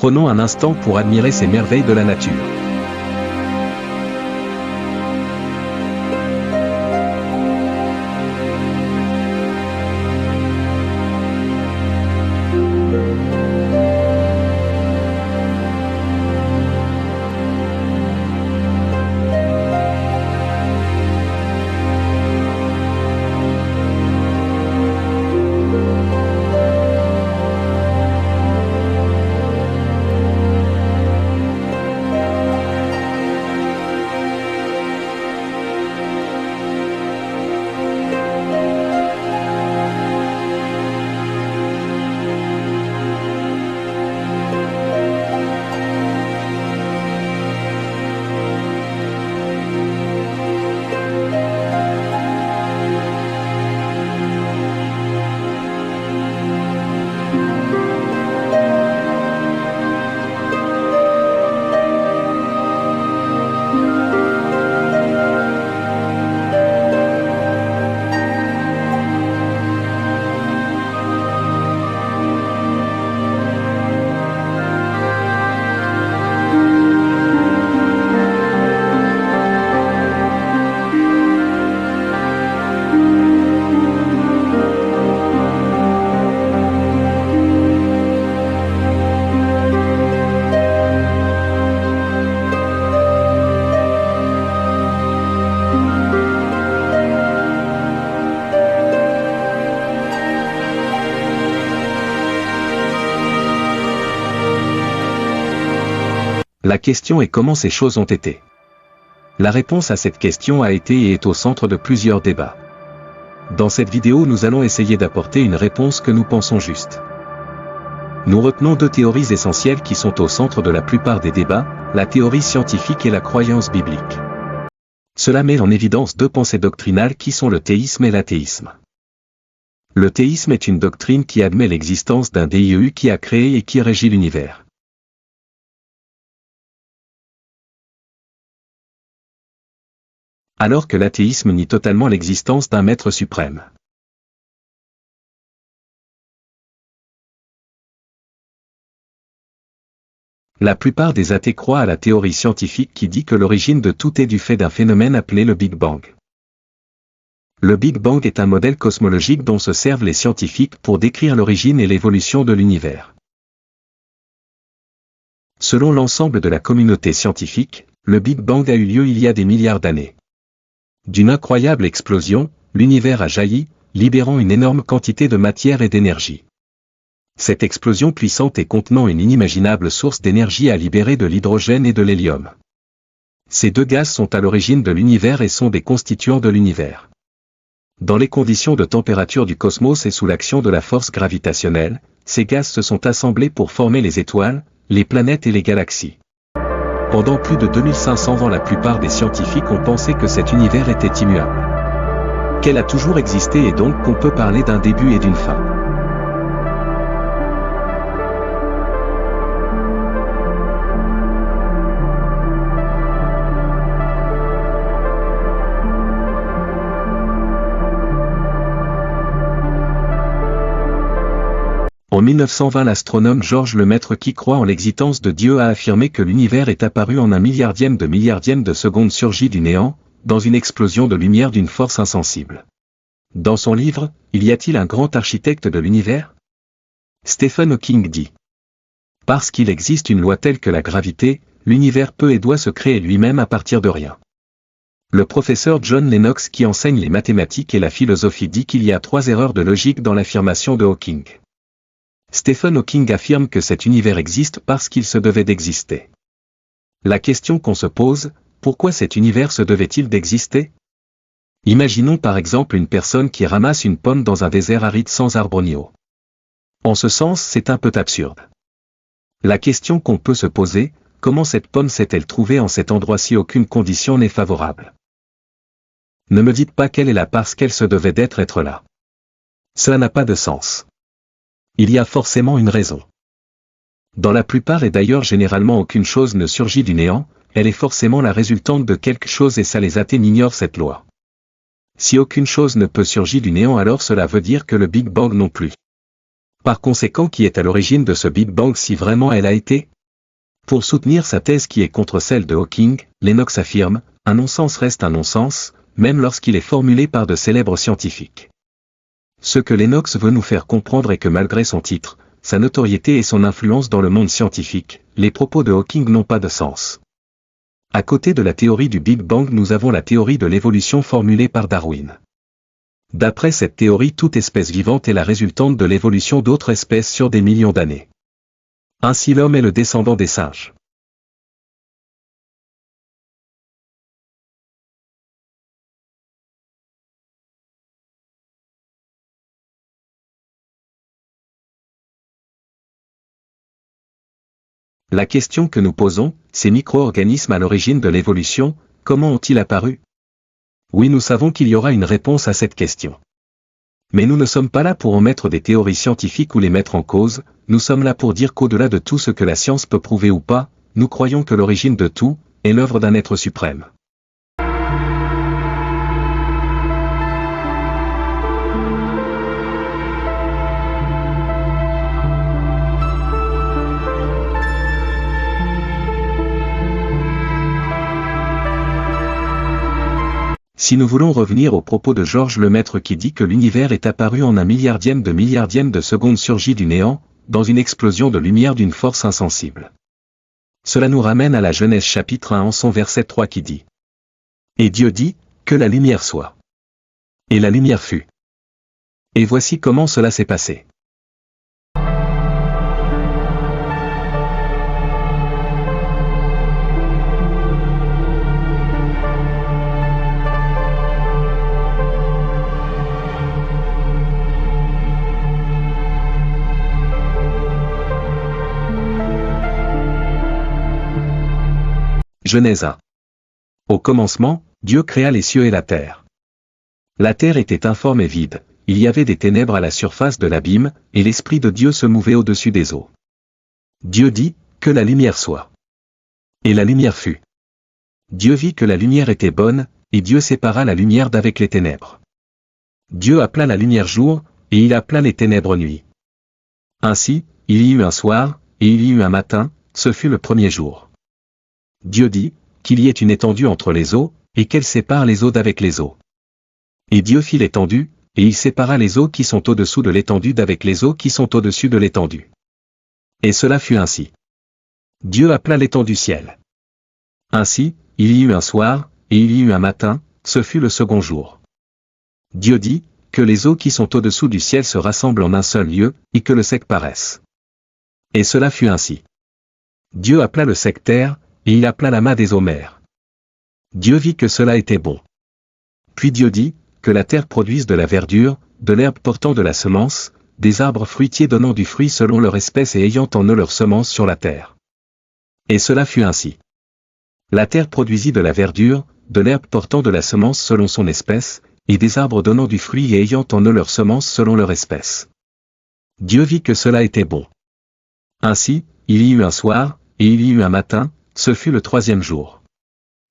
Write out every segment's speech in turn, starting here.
Prenons un instant pour admirer ces merveilles de la nature. La question est comment ces choses ont été. La réponse à cette question a été et est au centre de plusieurs débats. Dans cette vidéo, nous allons essayer d'apporter une réponse que nous pensons juste. Nous retenons deux théories essentielles qui sont au centre de la plupart des débats, la théorie scientifique et la croyance biblique. Cela met en évidence deux pensées doctrinales qui sont le théisme et l'athéisme. Le théisme est une doctrine qui admet l'existence d'un Dieu qui a créé et qui régit l'univers. Alors que l'athéisme nie totalement l'existence d'un maître suprême. La plupart des athées croient à la théorie scientifique qui dit que l'origine de tout est du fait d'un phénomène appelé le Big Bang. Le Big Bang est un modèle cosmologique dont se servent les scientifiques pour décrire l'origine et l'évolution de l'univers. Selon l'ensemble de la communauté scientifique, le Big Bang a eu lieu il y a des milliards d'années. D'une incroyable explosion, l'univers a jailli, libérant une énorme quantité de matière et d'énergie. Cette explosion puissante et contenant une inimaginable source d'énergie a libéré de l'hydrogène et de l'hélium. Ces deux gaz sont à l'origine de l'univers et sont des constituants de l'univers. Dans les conditions de température du cosmos et sous l'action de la force gravitationnelle, ces gaz se sont assemblés pour former les étoiles, les planètes et les galaxies. Pendant plus de 2500 ans, la plupart des scientifiques ont pensé que cet univers était immuable. Qu'elle a toujours existé et donc qu'on peut parler d'un début et d'une fin. En 1920, l'astronome Georges Lemaître, qui croit en l'existence de Dieu, a affirmé que l'univers est apparu en un milliardième de seconde surgi du néant, dans une explosion de lumière d'une force insensible. Dans son livre « Y a-t-il un grand architecte de l'univers ?» Stephen Hawking dit « Parce qu'il existe une loi telle que la gravité, l'univers peut et doit se créer lui-même à partir de rien. » Le professeur John Lennox, qui enseigne les mathématiques et la philosophie, dit qu'il y a 3 erreurs de logique dans l'affirmation de Hawking. Stephen Hawking affirme que cet univers existe parce qu'il se devait d'exister. La question qu'on se pose, pourquoi cet univers se devait-il d'exister? Imaginons par exemple une personne qui ramasse une pomme dans un désert aride sans arbre ni eau. En ce sens, c'est un peu absurde. La question qu'on peut se poser, comment cette pomme s'est-elle trouvée en cet endroit si aucune condition n'est favorable? Ne me dites pas qu'elle est là parce qu'elle se devait être là. Cela n'a pas de sens. Il y a forcément une raison. Dans la plupart et d'ailleurs généralement aucune chose ne surgit du néant, elle est forcément la résultante de quelque chose et ça les athées ignorent cette loi. Si aucune chose ne peut surgir du néant, alors cela veut dire que le Big Bang non plus. Par conséquent, qui est à l'origine de ce Big Bang si vraiment elle a été? Pour soutenir sa thèse qui est contre celle de Hawking, Lennox affirme, un non-sens reste un non-sens, même lorsqu'il est formulé par de célèbres scientifiques. Ce que Lennox veut nous faire comprendre est que malgré son titre, sa notoriété et son influence dans le monde scientifique, les propos de Hawking n'ont pas de sens. À côté de la théorie du Big Bang, nous avons la théorie de l'évolution formulée par Darwin. D'après cette théorie, toute espèce vivante est la résultante de l'évolution d'autres espèces sur des millions d'années. Ainsi l'homme est le descendant des singes. La question que nous posons, ces micro-organismes à l'origine de l'évolution, comment ont-ils apparu? Oui, nous savons qu'il y aura une réponse à cette question. Mais nous ne sommes pas là pour omettre des théories scientifiques ou les mettre en cause, nous sommes là pour dire qu'au-delà de tout ce que la science peut prouver ou pas, nous croyons que l'origine de tout est l'œuvre d'un être suprême. Si nous voulons revenir au propos de Georges Lemaître qui dit que l'univers est apparu en un milliardième de seconde surgit du néant, dans une explosion de lumière d'une force insensible. Cela nous ramène à la Genèse chapitre 1 en son verset 3 qui dit « Et Dieu dit, que la lumière soit. Et la lumière fut. » Et voici comment cela s'est passé. Genèse 1. Au commencement, Dieu créa les cieux et la terre. La terre était informe et vide, il y avait des ténèbres à la surface de l'abîme, et l'Esprit de Dieu se mouvait au-dessus des eaux. Dieu dit, que la lumière soit. Et la lumière fut. Dieu vit que la lumière était bonne, et Dieu sépara la lumière d'avec les ténèbres. Dieu appela la lumière jour, et il appela les ténèbres nuit. Ainsi, il y eut un soir, et il y eut un matin, ce fut le premier jour. Dieu dit, qu'il y ait une étendue entre les eaux, et qu'elle sépare les eaux d'avec les eaux. Et Dieu fit l'étendue, et il sépara les eaux qui sont au-dessous de l'étendue d'avec les eaux qui sont au-dessus de l'étendue. Et cela fut ainsi. Dieu appela l'étendue ciel. Ainsi, il y eut un soir, et il y eut un matin, ce fut le second jour. Dieu dit, que les eaux qui sont au-dessous du ciel se rassemblent en un seul lieu, et que le sec paraisse. Et cela fut ainsi. Dieu appela le sec terre, et il appela l'amas des eaux mers. Dieu vit que cela était bon. Puis Dieu dit, que la terre produise de la verdure, de l'herbe portant de la semence, des arbres fruitiers donnant du fruit selon leur espèce et ayant en eux leur semence sur la terre. Et cela fut ainsi. La terre produisit de la verdure, de l'herbe portant de la semence selon son espèce, et des arbres donnant du fruit et ayant en eux leur semence selon leur espèce. Dieu vit que cela était bon. Ainsi, il y eut un soir, et il y eut un matin, ce fut le troisième jour.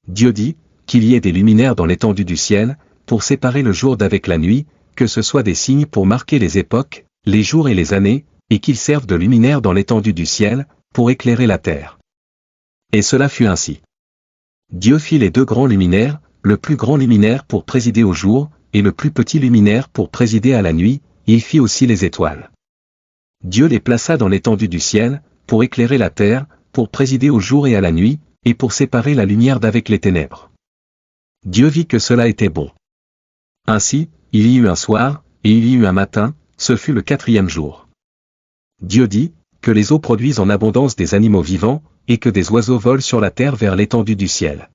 Dieu dit, qu'il y ait des luminaires dans l'étendue du ciel, pour séparer le jour d'avec la nuit, que ce soit des signes pour marquer les époques, les jours et les années, et qu'ils servent de luminaires dans l'étendue du ciel, pour éclairer la terre. Et cela fut ainsi. Dieu fit les deux grands luminaires, le plus grand luminaire pour présider au jour, et le plus petit luminaire pour présider à la nuit, et il fit aussi les étoiles. Dieu les plaça dans l'étendue du ciel, pour éclairer la terre, pour présider au jour et à la nuit, et pour séparer la lumière d'avec les ténèbres. Dieu vit que cela était bon. Ainsi, il y eut un soir, et il y eut un matin, ce fut le quatrième jour. Dieu dit, que les eaux produisent en abondance des animaux vivants, et que des oiseaux volent sur la terre vers l'étendue du ciel.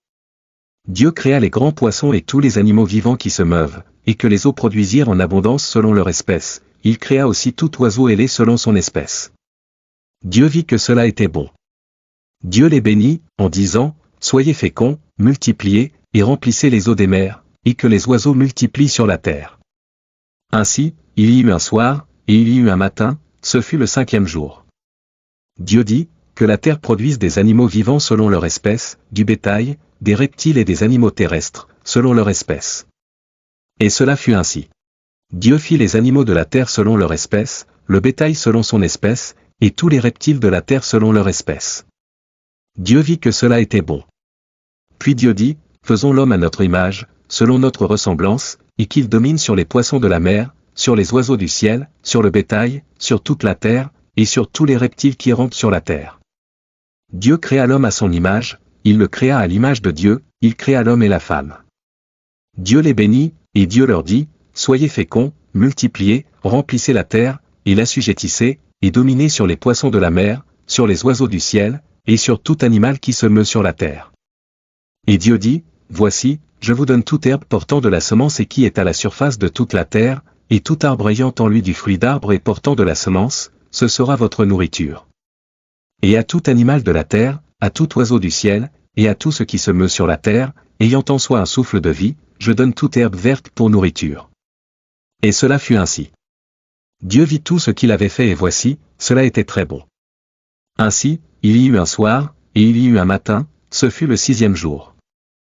Dieu créa les grands poissons et tous les animaux vivants qui se meuvent, et que les eaux produisirent en abondance selon leur espèce, il créa aussi tout oiseau ailé selon son espèce. Dieu vit que cela était bon. Dieu les bénit, en disant, soyez féconds, multipliez, et remplissez les eaux des mers, et que les oiseaux multiplient sur la terre. Ainsi, il y eut un soir, et il y eut un matin, ce fut le cinquième jour. Dieu dit, que la terre produise des animaux vivants selon leur espèce, du bétail, des reptiles et des animaux terrestres, selon leur espèce. Et cela fut ainsi. Dieu fit les animaux de la terre selon leur espèce, le bétail selon son espèce, et tous les reptiles de la terre selon leur espèce. Dieu vit que cela était bon. Puis Dieu dit, faisons l'homme à notre image, selon notre ressemblance, et qu'il domine sur les poissons de la mer, sur les oiseaux du ciel, sur le bétail, sur toute la terre, et sur tous les reptiles qui rampent sur la terre. Dieu créa l'homme à son image, il le créa à l'image de Dieu, il créa l'homme et la femme. Dieu les bénit, et Dieu leur dit, soyez féconds, multipliez, remplissez la terre, et l'assujettissez, et dominez sur les poissons de la mer, sur les oiseaux du ciel, et sur tout animal qui se meut sur la terre. Et Dieu dit, voici, je vous donne toute herbe portant de la semence et qui est à la surface de toute la terre, et tout arbre ayant en lui du fruit d'arbre et portant de la semence, ce sera votre nourriture. Et à tout animal de la terre, à tout oiseau du ciel, et à tout ce qui se meut sur la terre, ayant en soi un souffle de vie, je donne toute herbe verte pour nourriture. Et cela fut ainsi. Dieu vit tout ce qu'il avait fait et voici, cela était très bon. Ainsi, il y eut un soir, et il y eut un matin, ce fut le 6e jour.